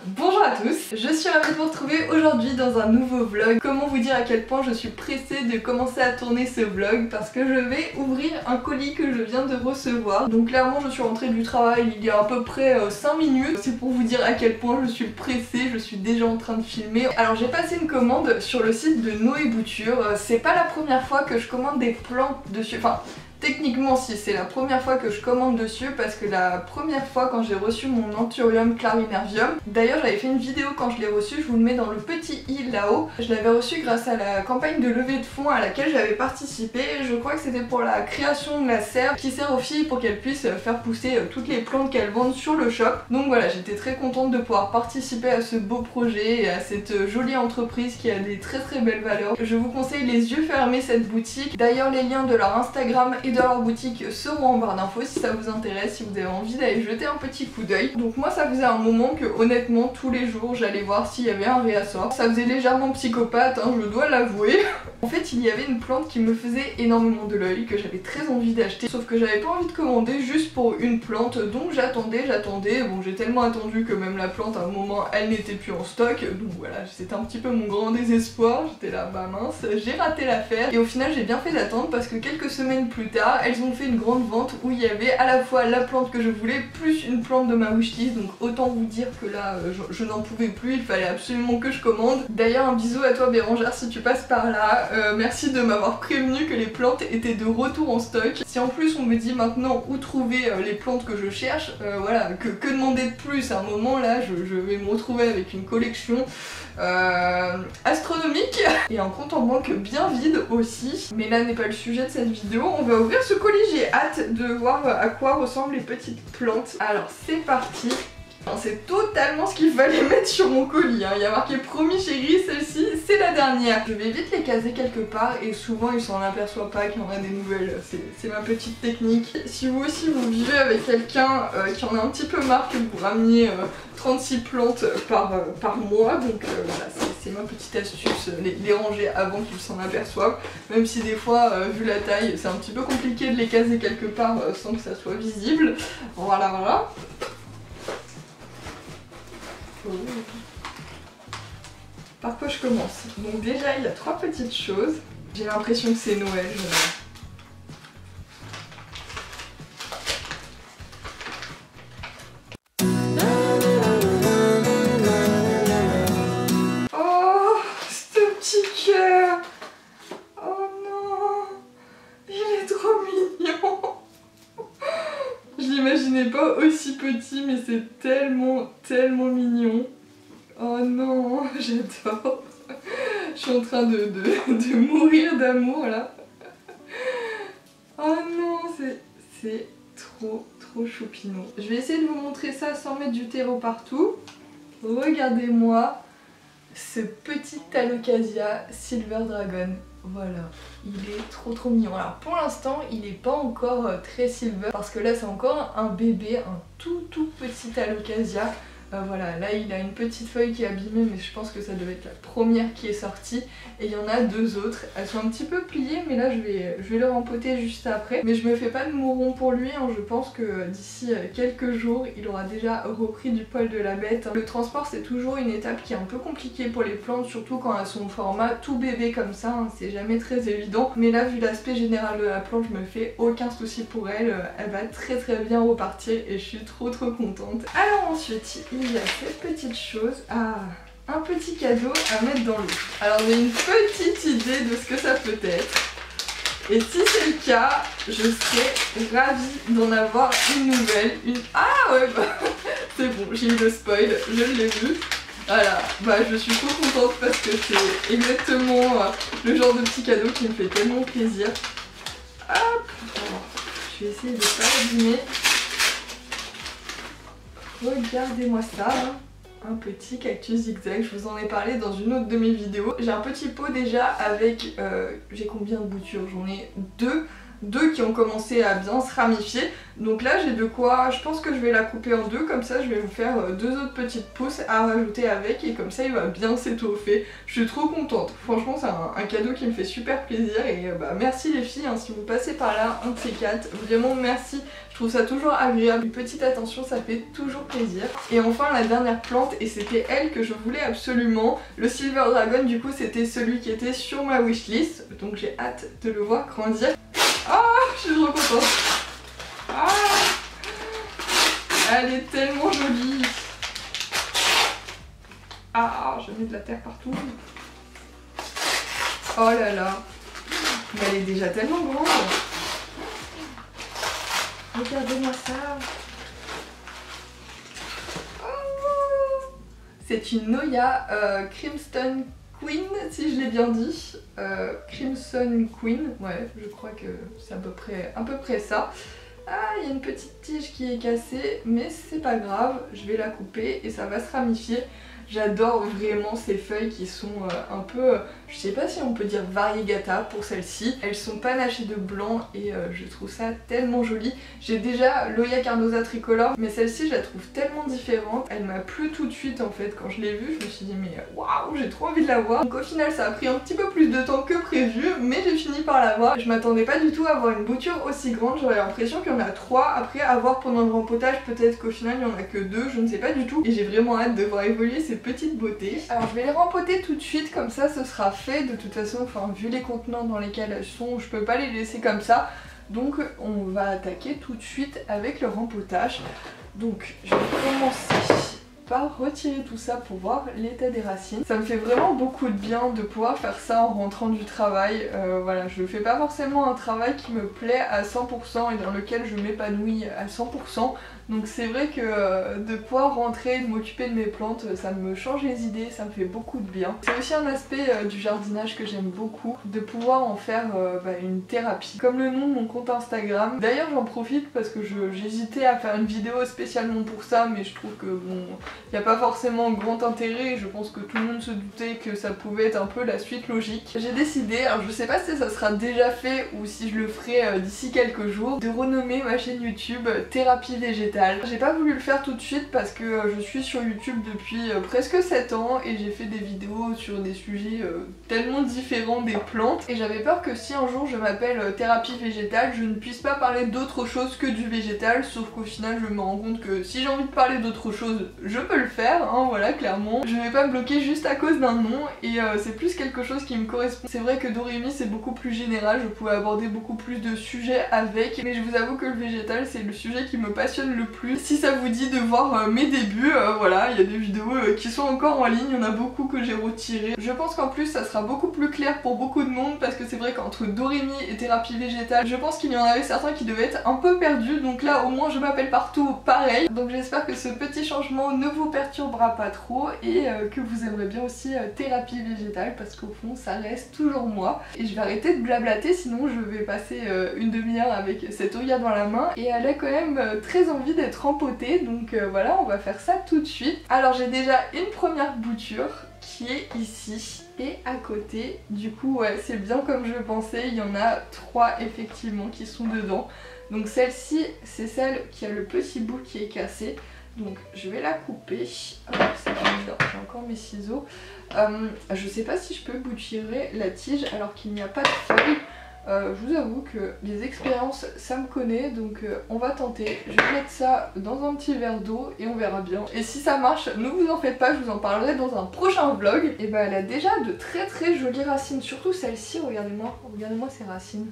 Bonjour à tous, je suis ravie de vous retrouver aujourd'hui dans un nouveau vlog. Comment vous dire à quel point je suis pressée de commencer à tourner ce vlog parce que je vais ouvrir un colis que je viens de recevoir. Donc clairement je suis rentrée du travail il y a à peu près 5 minutes. C'est pour vous dire à quel point je suis pressée, je suis déjà en train de filmer. Alors j'ai passé une commande sur le site de Noé Bouture. C'est pas la première fois que je commande des plantes dessus, enfin... Techniquement si, c'est la première fois que je commande dessus parce que la première fois quand j'ai reçu mon Anthurium clarinervium, d'ailleurs j'avais fait une vidéo quand je l'ai reçu, je vous le mets dans le petit i là-haut, je l'avais reçu grâce à la campagne de levée de fonds à laquelle j'avais participé. Je crois que c'était pour la création de la serre qui sert aux filles pour qu'elles puissent faire pousser toutes les plantes qu'elles vendent sur le shop. Donc voilà, j'étais très contente de pouvoir participer à ce beau projet et à cette jolie entreprise qui a des très belles valeurs. Je vous conseille les yeux fermés cette boutique. D'ailleurs les liens de leur Instagram et de leur boutique seront en barre d'infos si ça vous intéresse, si vous avez envie d'aller jeter un petit coup d'œil. Donc moi ça faisait un moment que honnêtement tous les jours j'allais voir s'il y avait un réassort. Ça faisait légèrement psychopathe, hein, je dois l'avouer. En fait il y avait une plante qui me faisait énormément de l'œil, que j'avais très envie d'acheter, sauf que j'avais pas envie de commander juste pour une plante, donc j'attendais. Bon j'ai tellement attendu que même la plante à un moment elle n'était plus en stock, donc voilà c'était un petit peu mon grand désespoir. J'étais là bah mince, j'ai raté l'affaire et au final j'ai bien fait d'attendre parce que quelques semaines plus tard elles ont fait une grande vente où il y avait à la fois la plante que je voulais plus une plante de ma wishlist, donc autant vous dire que là je n'en pouvais plus, il fallait absolument que je commande. D'ailleurs un bisou à toi Bérangère si tu passes par là, merci de m'avoir prévenu que les plantes étaient de retour en stock. Si en plus on me dit maintenant où trouver les plantes que je cherche, voilà, que demander de plus à un moment là, je vais me retrouver avec une collection astronomique et un compte en banque bien vide aussi. Mais là n'est pas le sujet de cette vidéo, on va ouvrir ce colis, j'ai hâte de voir à quoi ressemblent les petites plantes. Alors c'est parti. C'est totalement ce qu'il fallait mettre sur mon colis, hein. Il y a marqué promis chérie, celle-ci c'est la dernière. Je vais vite les caser quelque part et souvent ils s'en aperçoivent pas qu'il y en a des nouvelles, c'est ma petite technique. Si vous aussi vous vivez avec quelqu'un qui en a un petit peu marre que vous rameniez 36 plantes par mois, donc voilà, c'est ma petite astuce, les ranger avant qu'ils s'en aperçoivent, même si des fois vu la taille c'est un petit peu compliqué de les caser quelque part sans que ça soit visible. Voilà. Par quoi je commence? Donc déjà il y a 3 petites choses. J'ai l'impression que c'est Noël. Oh, ce petit cœur. Oh non, il est trop mignon. Je l'imaginais pas aussi petit, mais c'est tellement mignon. Oh non, j'adore. Je suis en train de mourir d'amour là. Oh non, c'est trop choupinou. Je vais essayer de vous montrer ça sans mettre du terreau partout. Regardez-moi ce petit Alocasia Silver Dragon. Voilà, il est trop mignon. Alors pour l'instant il n'est pas encore très silver parce que là c'est encore un bébé, un tout petit Alocasia. Voilà, là il a une petite feuille qui est abîmée mais je pense que ça devait être la première qui est sortie. Et il y en a 2 autres, elles sont un petit peu pliées mais là je vais le rempoter juste après. Mais je me fais pas de mouron pour lui, hein. Je pense que d'ici quelques jours il aura déjà repris du poil de la bête. Le transport c'est toujours une étape qui est un peu compliquée pour les plantes, surtout quand elles sont au format tout bébé comme ça, hein. C'est jamais très évident. Mais là vu l'aspect général de la plante je me fais aucun souci pour elle, elle va très bien repartir et je suis trop contente. Alors ensuite il y a cette petite chose, un petit cadeau à mettre dans l'eau. Alors j'ai une petite idée de ce que ça peut être. Et si c'est le cas, je serais ravie d'en avoir une nouvelle. Ah ouais bah c'est bon, j'ai eu le spoil, je l'ai vu. Voilà, bah je suis trop contente parce que c'est exactement le genre de petit cadeau qui me fait tellement plaisir. Hop, alors, je vais essayer de ne pas l'abîmer. Regardez-moi ça, hein. Un petit cactus zigzag, je vous en ai parlé dans une autre de mes vidéos. J'ai un petit pot déjà avec, j'ai combien de boutures? J'en ai 2 deux qui ont commencé à bien se ramifier. Donc là j'ai de quoi, je pense que je vais la couper en deux, comme ça je vais me faire deux autres petites pousses à rajouter avec et comme ça il va bien s'étoffer. Je suis trop contente, franchement c'est un cadeau qui me fait super plaisir et merci les filles, hein, si vous passez par là, un de ces quatre, vraiment merci. Je trouve ça toujours agréable, une petite attention, ça fait toujours plaisir. Et enfin la dernière plante, et c'était elle que je voulais absolument, le Silver Dragon, du coup c'était celui qui était sur ma wishlist, donc j'ai hâte de le voir grandir. Ah, je suis trop contente. Ah, elle est tellement jolie. Ah, je mets de la terre partout. Oh là là, mais elle est déjà tellement grande. Regardez-moi ça. Oh, c'est une Noya Crimson Queen, si je l'ai bien dit. Crimson Queen, ouais, je crois que c'est à peu près ça. Ah, il y a une petite tige qui est cassée, mais c'est pas grave, je vais la couper et ça va se ramifier. J'adore vraiment ces feuilles qui sont un peu, je sais pas si on peut dire variegata pour celles-ci. Elles sont panachées de blanc et je trouve ça tellement joli. J'ai déjà l'Oya carnosa tricolore, mais celle-ci je la trouve tellement différente. Elle m'a plu tout de suite en fait. Quand je l'ai vue, je me suis dit mais waouh, j'ai trop envie de la voir. Donc au final ça a pris un petit peu plus de temps que prévu, mais j'ai fini par la voir. Je m'attendais pas du tout à avoir une bouture aussi grande. J'aurais l'impression qu'il y en a 3. Après à voir pendant le rempotage, peut-être qu'au final il y en a que 2, je ne sais pas du tout. Et j'ai vraiment hâte de voir évoluer ces petites beautés. Alors je vais les rempoter tout de suite, comme ça ce sera fait. De toute façon, enfin vu les contenants dans lesquels elles sont, je peux pas les laisser comme ça. Donc on va attaquer tout de suite avec le rempotage. Donc je vais commencer par retirer tout ça pour voir l'état des racines. Ça me fait vraiment beaucoup de bien de pouvoir faire ça en rentrant du travail. Voilà, je fais pas forcément un travail qui me plaît à 100% et dans lequel je m'épanouis à 100%. Donc c'est vrai que de pouvoir rentrer, de m'occuper de mes plantes, ça me change les idées, ça me fait beaucoup de bien. C'est aussi un aspect du jardinage que j'aime beaucoup, de pouvoir en faire une thérapie. Comme le nom de mon compte Instagram. D'ailleurs j'en profite parce que j'hésitais à faire une vidéo spécialement pour ça, mais je trouve que bon, il n'y a pas forcément grand intérêt. Je pense que tout le monde se doutait que ça pouvait être un peu la suite logique. J'ai décidé, alors je sais pas si ça sera déjà fait ou si je le ferai d'ici quelques jours, de renommer ma chaîne YouTube Thérapie Végétale. J'ai pas voulu le faire tout de suite parce que je suis sur YouTube depuis presque 7 ans et j'ai fait des vidéos sur des sujets tellement différents des plantes et j'avais peur que si un jour je m'appelle Thérapie Végétale, je ne puisse pas parler d'autre chose que du végétal, sauf qu'au final je me rends compte que si j'ai envie de parler d'autre chose, je peux le faire, hein, voilà, clairement. Je vais pas me bloquer juste à cause d'un nom et c'est plus quelque chose qui me correspond. C'est vrai que Doremi c'est beaucoup plus général, je pouvais aborder beaucoup plus de sujets avec, mais je vous avoue que le végétal c'est le sujet qui me passionne le plus. Si ça vous dit de voir mes débuts, voilà, il y a des vidéos qui sont encore en ligne, il y en a beaucoup que j'ai retirées. Je pense qu'en plus ça sera beaucoup plus clair pour beaucoup de monde parce que c'est vrai qu'entre Doremi et Thérapie Végétale, je pense qu'il y en avait certains qui devaient être un peu perdus, donc là au moins je m'appelle partout pareil. Donc j'espère que ce petit changement ne vous perturbera pas trop et que vous aimerez bien aussi Thérapie Végétale parce qu'au fond ça reste toujours moi. Et je vais arrêter de blablater sinon je vais passer une demi-heure avec cette Oya dans la main et elle a quand même très envie d'être rempotée, donc voilà, on va faire ça tout de suite. Alors j'ai déjà une première bouture qui est ici et à côté, du coup ouais c'est bien comme je le pensais, il y en a 3 effectivement qui sont dedans. Donc celle-ci c'est celle qui a le petit bout qui est cassé, donc je vais la couper. J'ai encore mes ciseaux. Je sais pas si je peux bouturer la tige alors qu'il n'y a pas de feuilles. Je vous avoue que les expériences ça me connaît, donc on va tenter. Je vais mettre ça dans un petit verre d'eau et on verra bien. Et si ça marche, ne vous en faites pas, je vous en parlerai dans un prochain vlog. Et bah elle a déjà de très jolies racines, surtout celle-ci, regardez-moi ces racines.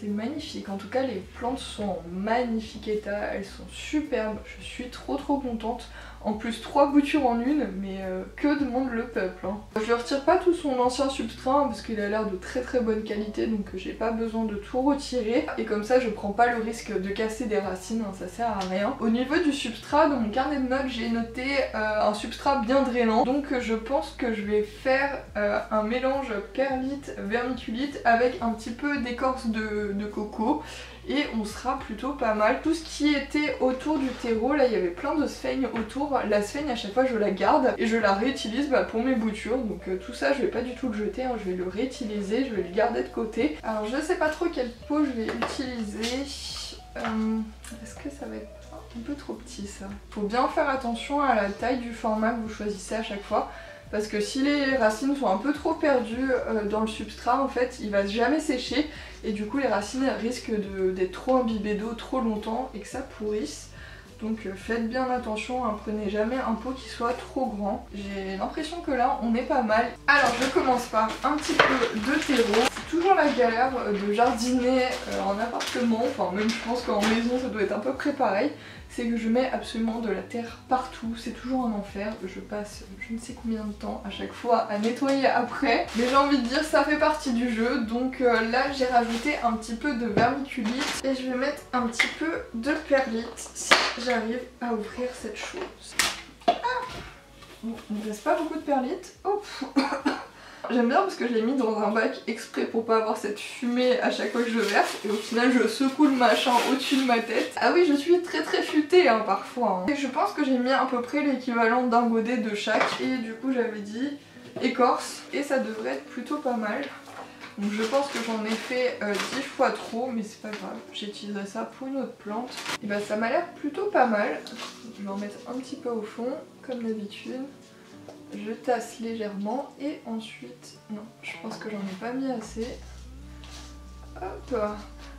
C'est magnifique, en tout cas les plantes sont en magnifique état, elles sont superbes, je suis trop contente. En plus 3 boutures en une, mais que demande le peuple hein. Je ne retire pas tout son ancien substrat hein, parce qu'il a l'air de très bonne qualité, donc j'ai pas besoin de tout retirer. Et comme ça je prends pas le risque de casser des racines, hein, ça sert à rien. Au niveau du substrat, dans mon carnet de notes j'ai noté un substrat bien drainant. Donc je pense que je vais faire un mélange perlite vermiculite avec un petit peu d'écorce de coco. Et on sera plutôt pas mal. Tout ce qui était autour du terreau, là il y avait plein de sphènes autour, j'adore la sphaigne, à chaque fois je la garde et je la réutilise pour mes boutures. Donc tout ça je vais pas du tout le jeter, hein, je vais le réutiliser, je vais le garder de côté. Alors je sais pas trop quelle peau je vais utiliser. Est-ce que ça va être un peu trop petit ça? Faut bien faire attention à la taille du format que vous choisissez à chaque fois. Parce que si les racines sont un peu trop perdues dans le substrat, en fait, il va jamais sécher. Et du coup, les racines risquent d'être trop imbibées d'eau trop longtemps et que ça pourrisse. Donc faites bien attention, hein, prenez jamais un pot qui soit trop grand. J'ai l'impression que là, on est pas mal. Alors je commence par un petit peu de terreau. C'est toujours la galère de jardiner en appartement, enfin même je pense qu'en maison ça doit être un peu près pareil. C'est que je mets absolument de la terre partout, c'est toujours un enfer. Je passe je ne sais combien de temps à chaque fois à nettoyer après. Mais j'ai envie de dire ça fait partie du jeu. Donc là j'ai rajouté un petit peu de vermiculite. Et je vais mettre un petit peu de perlite si j'arrive à ouvrir cette chose. Ah bon, il ne reste pas beaucoup de perlite. Hop. J'aime bien parce que je l'ai mis dans un bac exprès pour pas avoir cette fumée à chaque fois que je verse. Et au final je secoue le machin au-dessus de ma tête. Ah oui, je suis très futée hein, parfois. Hein. Et je pense que j'ai mis à peu près l'équivalent d'un godet de chaque. Et du coup j'avais dit écorce. Et ça devrait être plutôt pas mal. Donc je pense que j'en ai fait 10 fois trop, mais c'est pas grave. J'utiliserai ça pour une autre plante. Et bah ça m'a l'air plutôt pas mal. Je vais en mettre un petit peu au fond, comme d'habitude. Je tasse légèrement et ensuite, non, je pense que j'en ai pas mis assez. Hop.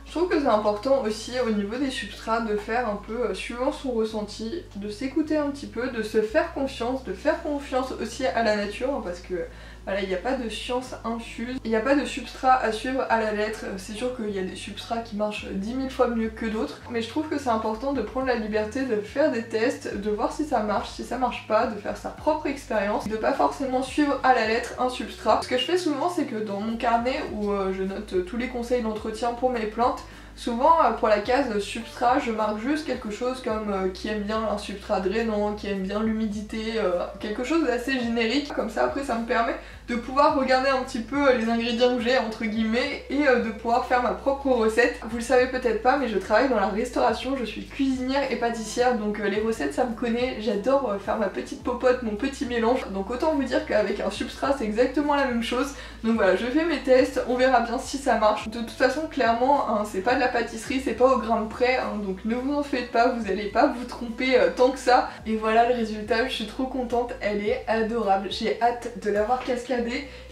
Je trouve que c'est important aussi au niveau des substrats de faire un peu suivant son ressenti, de s'écouter un petit peu, de se faire confiance, de faire confiance aussi à la nature hein, parce que voilà, il n'y a pas de science infuse, il n'y a pas de substrat à suivre à la lettre. C'est sûr qu'il y a des substrats qui marchent 10 000 fois mieux que d'autres, mais je trouve que c'est important de prendre la liberté de faire des tests, de voir si ça marche pas, de faire sa propre expérience, de pas forcément suivre à la lettre un substrat. Ce que je fais souvent c'est que dans mon carnet où je note tous les conseils d'entretien pour mes plantes, souvent pour la case substrat je marque juste quelque chose comme qui aime bien un substrat drainant, qui aime bien l'humidité, quelque chose d'assez générique. Comme ça après ça me permet de pouvoir regarder un petit peu les ingrédients que j'ai entre guillemets et de pouvoir faire ma propre recette. Vous le savez peut-être pas mais je travaille dans la restauration, je suis cuisinière et pâtissière donc les recettes ça me connaît, j'adore faire ma petite popote, mon petit mélange. Donc autant vous dire qu'avec un substrat c'est exactement la même chose. Donc voilà, je fais mes tests, on verra bien si ça marche. De toute façon clairement hein, c'est pas de la pâtisserie, c'est pas au grain de près hein, donc ne vous en faites pas, vous allez pas vous tromper tant que ça. Et voilà le résultat, je suis trop contente, elle est adorable, j'ai hâte de l'avoir cascadée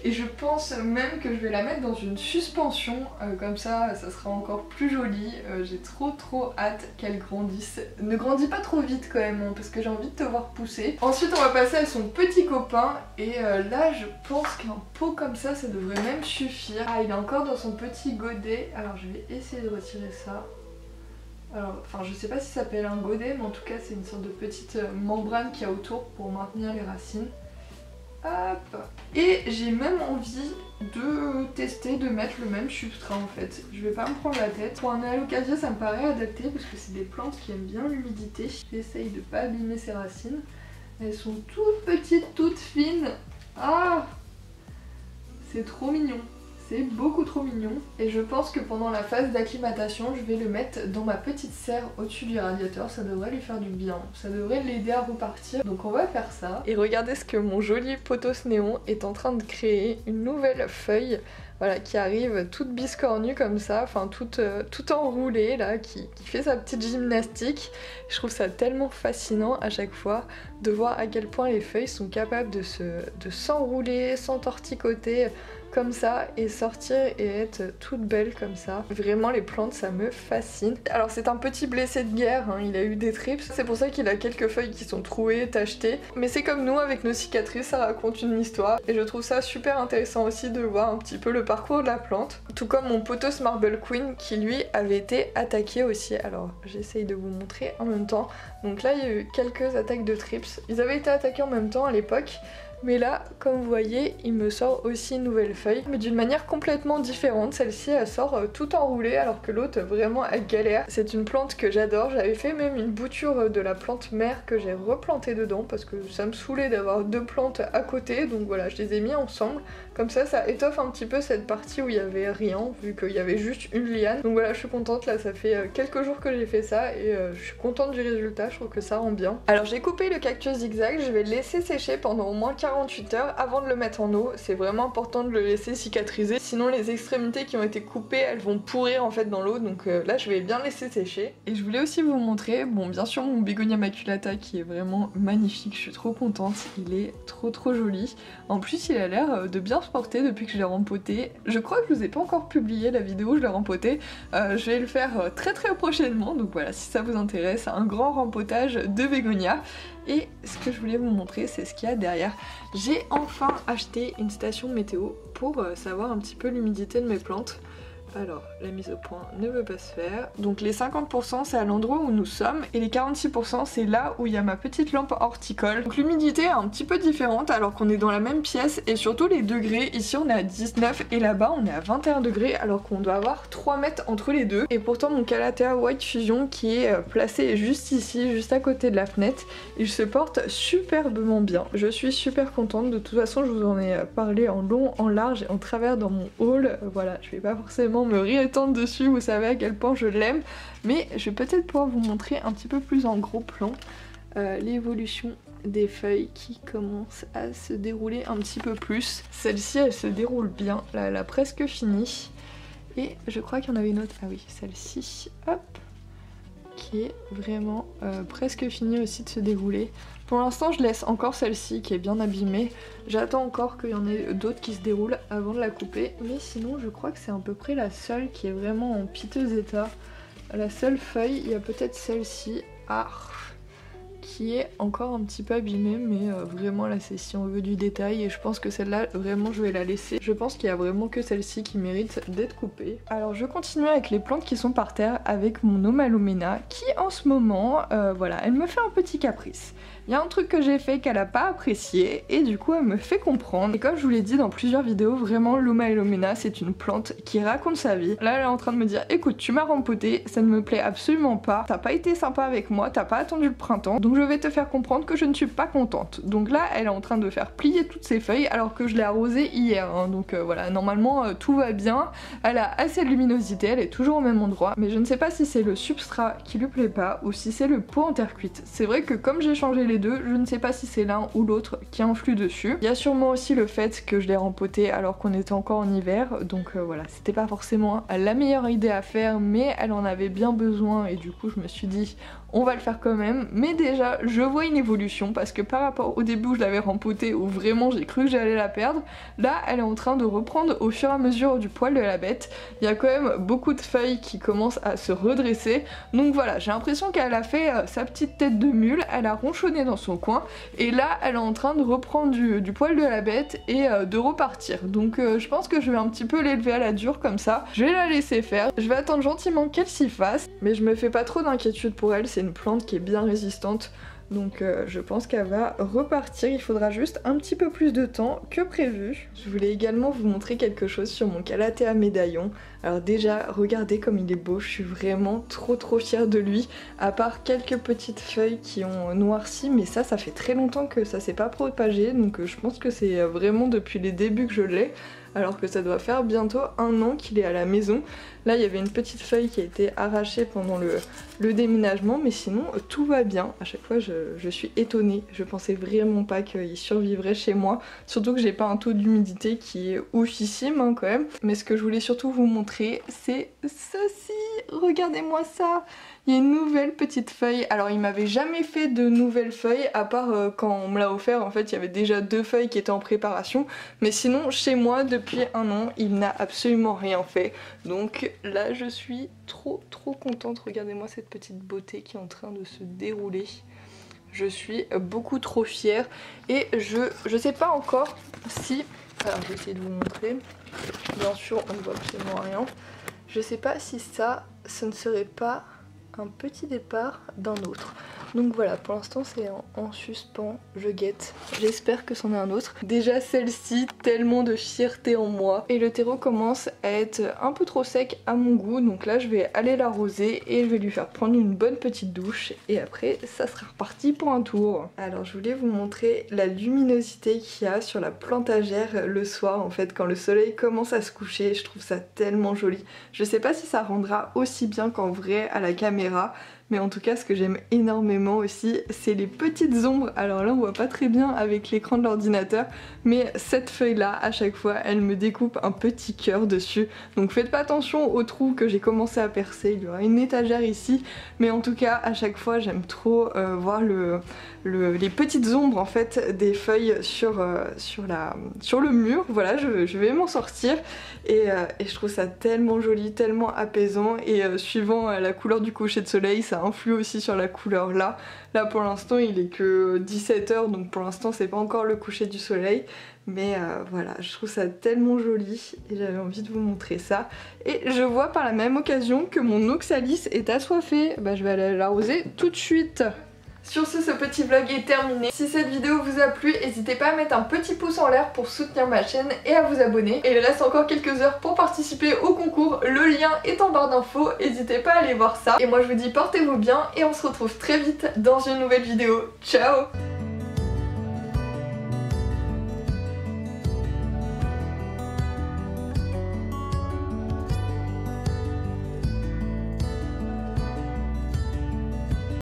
et je pense même que je vais la mettre dans une suspension, comme ça ça sera encore plus joli. J'ai trop hâte qu'elle grandisse. Ne grandis pas trop vite quand même hein, parce que j'ai envie de te voir pousser. Ensuite on va passer à son petit copain et là je pense qu'un pot comme ça devrait même suffire. Ah il est encore dans son petit godet, alors je vais essayer de retirer ça. Alors, enfin je sais pas si ça s'appelle un godet mais en tout cas c'est une sorte de petite membrane qu'il y a autour pour maintenir les racines. Hop. Et j'ai même envie de tester de mettre le même substrat en fait. Je vais pas me prendre la tête. Pour un alocasia ça me paraît adapté parce que c'est des plantes qui aiment bien l'humidité. J'essaye de pas abîmer ses racines. Elles sont toutes petites, toutes fines. Ah, c'est trop mignon. C'est beaucoup trop mignon. Et je pense que pendant la phase d'acclimatation, je vais le mettre dans ma petite serre au-dessus du radiateur. Ça devrait lui faire du bien. Ça devrait l'aider à repartir. Donc on va faire ça. Et regardez ce que mon joli pothos néon est en train de créer. Une nouvelle feuille. Voilà, qui arrive toute biscornue comme ça, enfin toute enroulée là, qui fait sa petite gymnastique. Je trouve ça tellement fascinant à chaque fois de voir à quel point les feuilles sont capables de s'enrouler, s'entorticoter comme ça et sortir et être toute belle comme ça. Vraiment les plantes ça me fascine. Alors c'est un petit blessé de guerre, hein, il a eu des trips, c'est pour ça qu'il a quelques feuilles qui sont trouées, tachetées. Mais c'est comme nous avec nos cicatrices, ça raconte une histoire et je trouve ça super intéressant aussi de voir un petit peu le parcours de la plante. Tout comme mon pothos Marble Queen qui lui avait été attaqué aussi. Alors j'essaye de vous montrer en même temps. Donc là il y a eu quelques attaques de trips. Ils avaient été attaqués en même temps à l'époque. Mais là, comme vous voyez, il me sort aussi une nouvelle feuille, mais d'une manière complètement différente. Celle-ci, elle sort tout enroulée, alors que l'autre, vraiment, elle galère. C'est une plante que j'adore. J'avais fait même une bouture de la plante mère que j'ai replantée dedans, parce que ça me saoulait d'avoir deux plantes à côté. Donc voilà, je les ai mis ensemble. Comme ça étoffe un petit peu cette partie où il y avait rien, vu qu'il y avait juste une liane. Donc voilà, je suis contente, là ça fait quelques jours que j'ai fait ça et je suis contente du résultat, je trouve que ça rend bien. Alors j'ai coupé le cactus zigzag, je vais le laisser sécher pendant au moins 48 heures avant de le mettre en eau. C'est vraiment important de le laisser cicatriser, sinon les extrémités qui ont été coupées, elles vont pourrir en fait dans l'eau. Donc là je vais bien laisser sécher. Et je voulais aussi vous montrer, bon bien sûr mon Bégonia maculata qui est vraiment magnifique, je suis trop contente, il est trop joli. En plus il a l'air de bien se porter depuis que je l'ai rempoté. Je crois que je vous ai pas encore publié la vidéo où je l'ai rempoté, je vais le faire très prochainement, donc voilà, si ça vous intéresse, un grand rempotage de bégonia. Et ce que je voulais vous montrer, c'est ce qu'il y a derrière. J'ai enfin acheté une station météo pour savoir un petit peu l'humidité de mes plantes. Alors, la mise au point ne veut pas se faire. Donc les 50% c'est à l'endroit où nous sommes et les 46% c'est là où il y a ma petite lampe horticole. Donc l'humidité est un petit peu différente alors qu'on est dans la même pièce et surtout les degrés. Ici on est à 19 et là-bas on est à 21 degrés alors qu'on doit avoir 3 mètres entre les deux. Et pourtant mon Calathea White Fusion qui est placé juste ici, juste à côté de la fenêtre, il se porte superbement bien. Je suis super contente, de toute façon je vous en ai parlé en long, en large et en travers dans mon haul. Voilà, je vais pas forcément me réétendre dessus, vous savez à quel point je l'aime, mais je vais peut-être pouvoir vous montrer un petit peu plus en gros plan l'évolution des feuilles qui commencent à se dérouler un petit peu plus. Celle-ci elle se déroule bien, là elle a presque fini et je crois qu'il y en avait une autre, ah oui celle-ci, hop, qui est vraiment presque finie aussi de se dérouler. Pour l'instant je laisse encore celle-ci qui est bien abîmée, j'attends encore qu'il y en ait d'autres qui se déroulent avant de la couper, mais sinon je crois que c'est à peu près la seule qui est vraiment en piteux état. La seule feuille, il y a peut-être celle-ci, qui est encore un petit peu abîmée, mais vraiment là c'est si on veut du détail et je pense que celle-là vraiment je vais la laisser. Je pense qu'il y a vraiment que celle-ci qui mérite d'être coupée. Alors je continue avec les plantes qui sont par terre avec mon Omalomena qui en ce moment, voilà, elle me fait un petit caprice. Il y a un truc que j'ai fait qu'elle a pas apprécié et du coup elle me fait comprendre. Et comme je vous l'ai dit dans plusieurs vidéos, vraiment l'Omalomena c'est une plante qui raconte sa vie. Là elle est en train de me dire écoute tu m'as rempoté, ça ne me plaît absolument pas, t'as pas été sympa avec moi, t'as pas attendu le printemps, donc je vais te faire comprendre que je ne suis pas contente. Donc là elle est en train de faire plier toutes ses feuilles alors que je l'ai arrosée hier, hein. Donc voilà, normalement tout va bien, elle a assez de luminosité, elle est toujours au même endroit, mais je ne sais pas si c'est le substrat qui lui plaît pas ou si c'est le pot en terre cuite. C'est vrai que comme j'ai changé les deux, je ne sais pas si c'est l'un ou l'autre qui influe dessus. Il y a sûrement aussi le fait que je l'ai rempoté alors qu'on était encore en hiver, donc voilà, c'était pas forcément la meilleure idée à faire, mais elle en avait bien besoin et du coup je me suis dit on va le faire quand même. Mais déjà je vois une évolution parce que par rapport au début où je l'avais rempotée où vraiment j'ai cru que j'allais la perdre, là elle est en train de reprendre au fur et à mesure du poil de la bête. Il y a quand même beaucoup de feuilles qui commencent à se redresser, donc voilà, j'ai l'impression qu'elle a fait sa petite tête de mule, elle a ronchonné dans son coin et là elle est en train de reprendre du poil de la bête et de repartir. Donc je pense que je vais un petit peu l'élever à la dure comme ça, je vais la laisser faire, je vais attendre gentiment qu'elle s'y fasse, mais je me fais pas trop d'inquiétude pour elle, c'est une plante qui est bien résistante. Donc je pense qu'elle va repartir, il faudra juste un petit peu plus de temps que prévu. Je voulais également vous montrer quelque chose sur mon Calathea médaillon. Alors déjà, regardez comme il est beau, je suis vraiment trop fière de lui. À part quelques petites feuilles qui ont noirci, mais ça fait très longtemps que ça s'est pas propagé. Donc je pense que c'est vraiment depuis les débuts que je l'ai. Alors que ça doit faire bientôt 1 an qu'il est à la maison. Là il y avait une petite feuille qui a été arrachée pendant le déménagement, mais sinon tout va bien. À chaque fois je suis étonnée, je pensais vraiment pas qu'il survivrait chez moi, surtout que j'ai pas un taux d'humidité qui est oufissime hein, quand même. Mais ce que je voulais surtout vous montrer c'est ceci, regardez-moi ça. Il y a une nouvelle petite feuille. Alors il m'avait jamais fait de nouvelles feuilles à part quand on me l'a offert, en fait il y avait déjà 2 feuilles qui étaient en préparation, mais sinon chez moi depuis 1 an il n'a absolument rien fait. Donc là je suis trop contente, regardez-moi cette petite beauté qui est en train de se dérouler. Je suis beaucoup trop fière et je sais pas encore si... Alors je vais essayer de vous montrer, bien sûr on ne voit absolument rien. Je sais pas si ça, ce ne serait pas un petit départ d'un autre. Donc voilà, pour l'instant c'est en suspens, je guette. J'espère que c'en est un autre. Déjà celle-ci, tellement de fierté en moi. Et le terreau commence à être un peu trop sec à mon goût, donc là je vais aller l'arroser et je vais lui faire prendre une bonne petite douche. Et après ça sera reparti pour un tour. Alors je voulais vous montrer la luminosité qu'il y a sur la plantagère le soir en fait, quand le soleil commence à se coucher. Je trouve ça tellement joli. Je sais pas si ça rendra aussi bien qu'en vrai à la caméra, mais en tout cas ce que j'aime énormément aussi c'est les petites ombres. Alors là on voit pas très bien avec l'écran de l'ordinateur, mais cette feuille là à chaque fois elle me découpe un petit cœur dessus, donc faites pas attention au trou que j'ai commencé à percer, il y aura une étagère ici, mais en tout cas à chaque fois j'aime trop voir les petites ombres en fait des feuilles sur le mur. Voilà, je vais m'en sortir et je trouve ça tellement joli, tellement apaisant, et suivant la couleur du coucher de soleil ça influe aussi sur la couleur là. Là pour l'instant il est que 17 h, donc pour l'instant c'est pas encore le coucher du soleil, mais voilà, je trouve ça tellement joli et j'avais envie de vous montrer ça. Et je vois par la même occasion que mon oxalis est assoiffé, bah je vais aller l'arroser tout de suite. Sur ce petit vlog est terminé. Si cette vidéo vous a plu, n'hésitez pas à mettre un petit pouce en l'air pour soutenir ma chaîne et à vous abonner. Et il reste encore quelques heures pour participer au concours, le lien est en barre d'infos, n'hésitez pas à aller voir ça. Et moi je vous dis portez-vous bien et on se retrouve très vite dans une nouvelle vidéo. Ciao!